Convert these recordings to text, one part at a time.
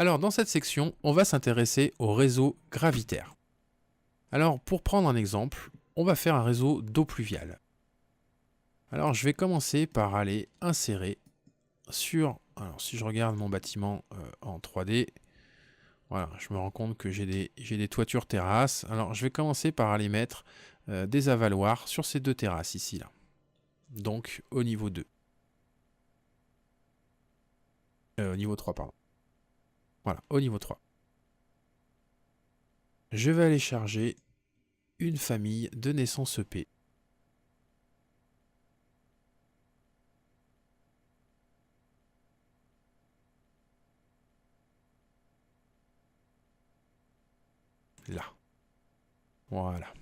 Alors dans cette section, on va s'intéresser au réseau gravitaire. Alors pour prendre un exemple, on va faire un réseau d'eau pluviale. Alors je vais commencer par aller insérer sur... Alors si je regarde mon bâtiment en 3D, voilà, je me rends compte que j'ai des toitures terrasses. Alors je vais commencer par aller mettre des avaloirs sur ces deux terrasses ici là. Donc au niveau 2. Au niveau 3, pardon. Voilà, au niveau 3. Je vais aller charger une famille de naissance EP. Là. Voilà.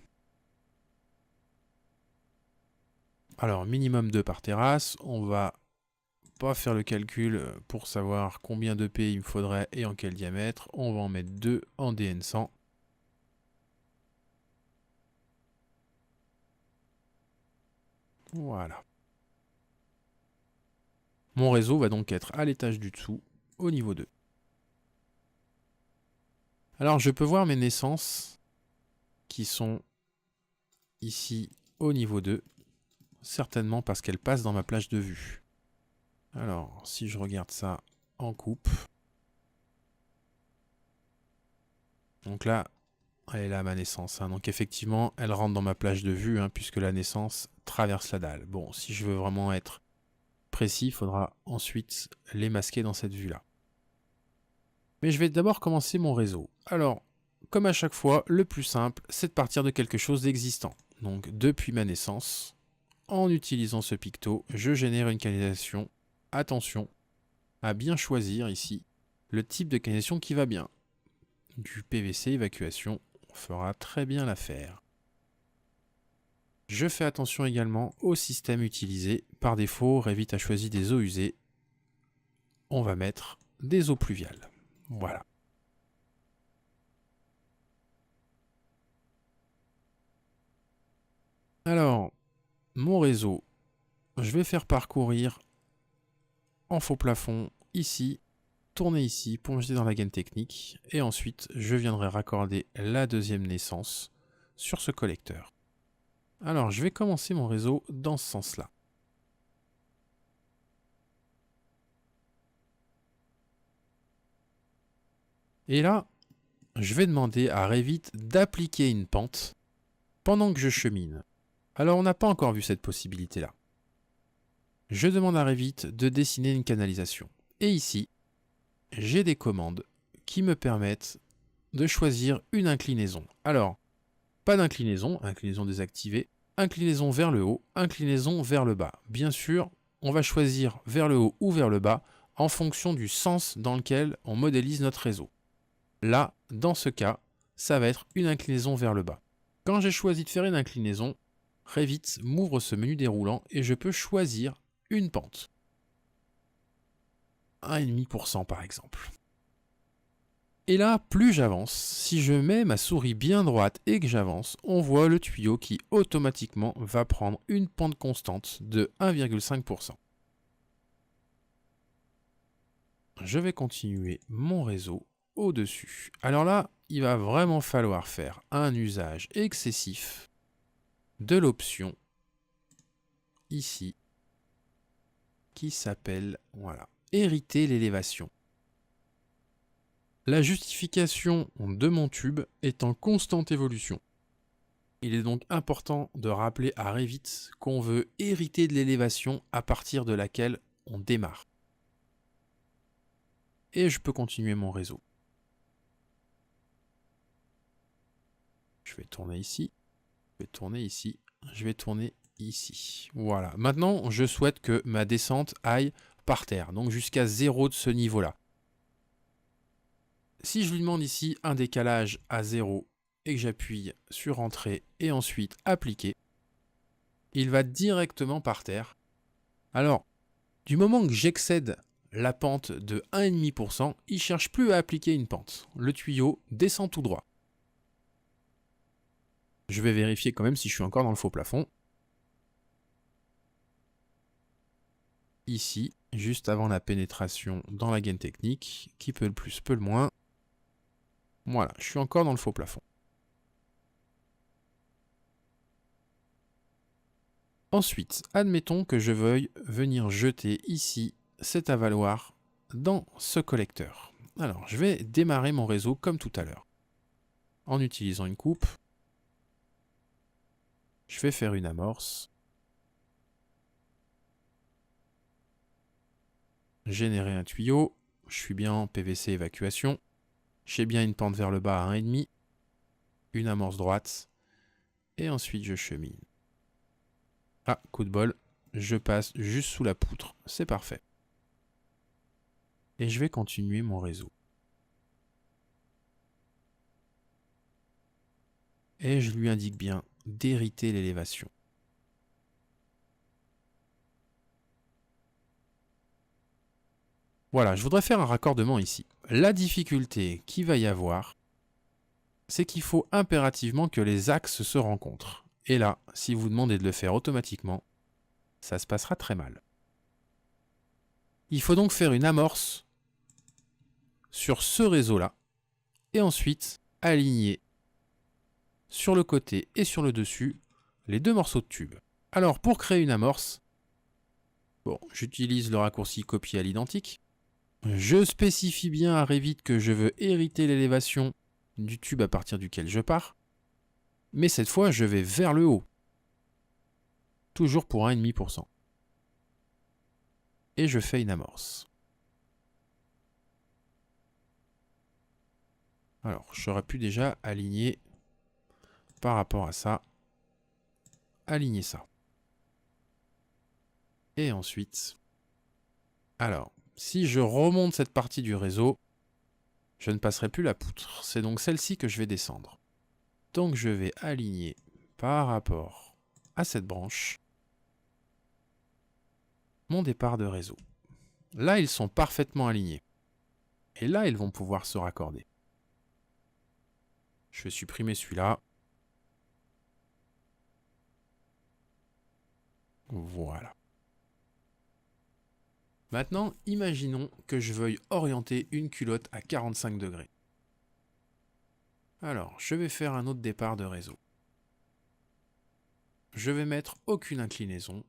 Alors, minimum 2 par terrasse. On va pas faire le calcul pour savoir combien d'EP il me faudrait et en quel diamètre. On va en mettre 2 en DN100. Voilà. Mon réseau va donc être à l'étage du dessous, au niveau 2. Alors, je peux voir mes naissances qui sont ici au niveau 2. Certainement parce qu'elles passent dans ma plage de vue. Alors, si je regarde ça en coupe. Donc là, elle est là ma naissance. Donc effectivement, elle rentre dans ma plage de vue, puisque la naissance traverse la dalle. Bon, si je veux vraiment être précis, il faudra ensuite les masquer dans cette vue-là. Mais je vais d'abord commencer mon réseau. Alors, comme à chaque fois, le plus simple, c'est de partir de quelque chose d'existant. Donc depuis ma naissance, en utilisant ce picto, je génère une canalisation. Attention à bien choisir ici le type de canalisation qui va bien. Du PVC évacuation fera très bien l'affaire. Je fais attention également au système utilisé. Par défaut, Revit a choisi des eaux usées. On va mettre des eaux pluviales. Voilà. Alors, mon réseau, je vais faire parcourir en faux plafond ici, tourner ici pour me jeter dans la gaine technique. Et ensuite, je viendrai raccorder la deuxième naissance sur ce collecteur. Alors, je vais commencer mon réseau dans ce sens-là. Et là, je vais demander à Revit d'appliquer une pente pendant que je chemine. Alors, on n'a pas encore vu cette possibilité-là. Je demande à Revit de dessiner une canalisation. Et ici, j'ai des commandes qui me permettent de choisir une inclinaison. Alors, pas d'inclinaison, inclinaison désactivée, inclinaison vers le haut, inclinaison vers le bas. Bien sûr, on va choisir vers le haut ou vers le bas en fonction du sens dans lequel on modélise notre réseau. Là, dans ce cas, ça va être une inclinaison vers le bas. Quand j'ai choisi de faire une inclinaison, Revit m'ouvre ce menu déroulant et je peux choisir une pente. 1,5% par exemple. Et là, plus j'avance, si je mets ma souris bien droite et que j'avance, on voit le tuyau qui automatiquement va prendre une pente constante de 1,5%. Je vais continuer mon réseau au-dessus. Alors là, il va vraiment falloir faire un usage excessif de l'option ici qui s'appelle, voilà, hériter l'élévation. La justification de mon tube est en constante évolution. Il est donc important de rappeler à Revit qu'on veut hériter de l'élévation à partir de laquelle on démarre. Et je peux continuer mon réseau. Je vais tourner ici, je vais tourner ici, je vais tourner ici. Voilà. Maintenant, je souhaite que ma descente aille par terre, donc jusqu'à 0 de ce niveau-là. Si je lui demande ici un décalage à 0 et que j'appuie sur Entrée et ensuite Appliquer, il va directement par terre. Alors, du moment que j'excède la pente de 1,5%, il ne cherche plus à appliquer une pente. Le tuyau descend tout droit. Je vais vérifier quand même si je suis encore dans le faux plafond. ici, juste avant la pénétration dans la gaine technique, qui peut le plus, peut le moins. Voilà, je suis encore dans le faux plafond. Ensuite, admettons que je veuille venir jeter ici cet avaloir dans ce collecteur. Alors, je vais démarrer mon réseau comme tout à l'heure. En utilisant une coupe, je vais faire une amorce. Générer un tuyau. Je suis bien en PVC évacuation. J'ai bien une pente vers le bas à 1,5. Une amorce droite. Et ensuite, je chemine. Ah, coup de bol. Je passe juste sous la poutre. C'est parfait. Et je vais continuer mon réseau. Et je lui indique bien d'hériter l'élévation. Voilà, je voudrais faire un raccordement ici. La difficulté qu'il va y avoir, c'est qu'il faut impérativement que les axes se rencontrent. Et là, si vous demandez de le faire automatiquement, ça se passera très mal. Il faut donc faire une amorce sur ce réseau-là, et ensuite aligner sur le côté et sur le dessus les deux morceaux de tube. Alors, pour créer une amorce, bon, j'utilise le raccourci copier à l'identique. Je spécifie bien à Revit que je veux hériter l'élévation du tube à partir duquel je pars. Mais cette fois, je vais vers le haut. Toujours pour 1,5%. Et je fais une amorce. Alors, j'aurais pu déjà aligner par rapport à ça. Aligner ça. Et ensuite... Alors, si je remonte cette partie du réseau, je ne passerai plus la poutre. C'est donc celle-ci que je vais descendre. Donc je vais aligner par rapport à cette branche mon départ de réseau. Là, ils sont parfaitement alignés. Et là, ils vont pouvoir se raccorder. Je vais supprimer celui-là. Voilà. Maintenant, imaginons que je veuille orienter une culotte à 45 degrés. Alors, je vais faire un autre départ de réseau. Je vais mettre aucune inclinaison.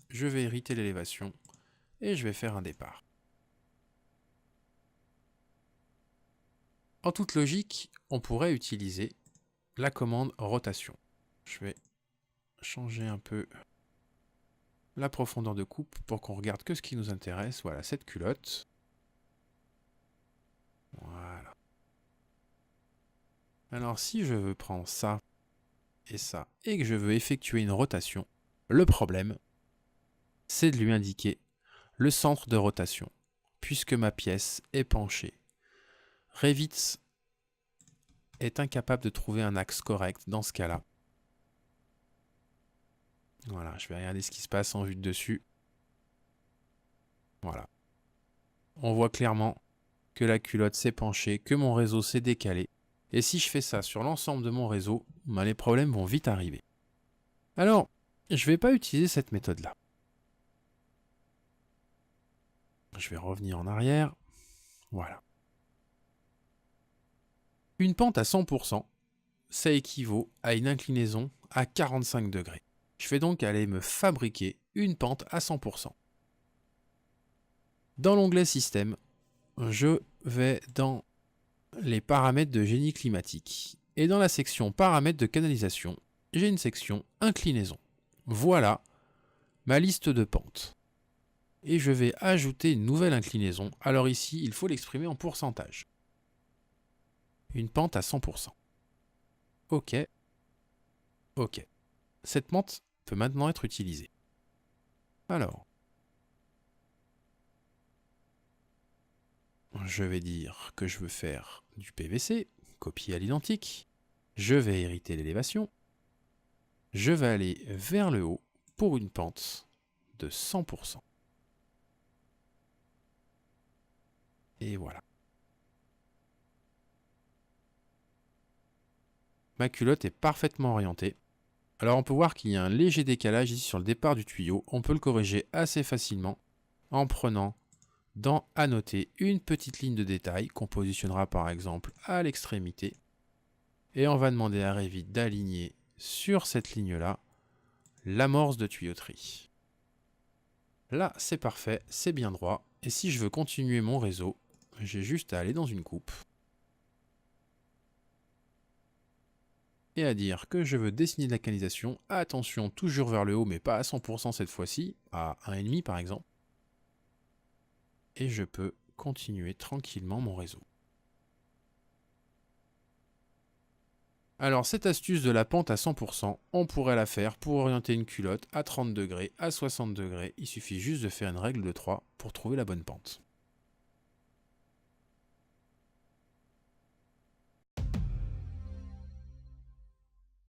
Je vais hériter l'élévation. Et je vais faire un départ. En toute logique, on pourrait utiliser la commande rotation. Je vais changer un peu la profondeur de coupe pour qu'on regarde que ce qui nous intéresse. Voilà, cette culotte. Voilà. Alors, si je veux prendre ça et que je veux effectuer une rotation, le problème, c'est de lui indiquer le centre de rotation, puisque ma pièce est penchée. Revit est incapable de trouver un axe correct dans ce cas-là. Voilà, je vais regarder ce qui se passe en vue de dessus. Voilà. On voit clairement que la culotte s'est penchée, que mon réseau s'est décalé. Et si je fais ça sur l'ensemble de mon réseau, ben les problèmes vont vite arriver. Alors, je ne vais pas utiliser cette méthode-là. Je vais revenir en arrière. Voilà. Une pente à 100%, ça équivaut à une inclinaison à 45 degrés. Je vais donc aller me fabriquer une pente à 100%. Dans l'onglet Système, je vais dans les paramètres de génie climatique. Et dans la section paramètres de canalisation, j'ai une section inclinaison. Voilà ma liste de pentes. Et je vais ajouter une nouvelle inclinaison. Alors ici, il faut l'exprimer en pourcentage. Une pente à 100%. OK. OK. Cette pente peut maintenant être utilisée. Alors, je vais dire que je veux faire du PVC, copier à l'identique. Je vais hériter l'élévation. Je vais aller vers le haut pour une pente de 100%. Et voilà. Ma culotte est parfaitement orientée. Alors on peut voir qu'il y a un léger décalage ici sur le départ du tuyau. On peut le corriger assez facilement en prenant dans Annoter une petite ligne de détail qu'on positionnera par exemple à l'extrémité. Et on va demander à Revit d'aligner sur cette ligne-là l'amorce de tuyauterie. Là, c'est parfait, c'est bien droit. Et si je veux continuer mon réseau, j'ai juste à aller dans une coupe et à dire que je veux dessiner de la canalisation. Attention, toujours vers le haut, mais pas à 100% cette fois-ci, à 1,5 par exemple. Et je peux continuer tranquillement mon réseau. Alors cette astuce de la pente à 100%, on pourrait la faire pour orienter une culotte à 30 degrés, à 60 degrés. Il suffit juste de faire une règle de 3 pour trouver la bonne pente.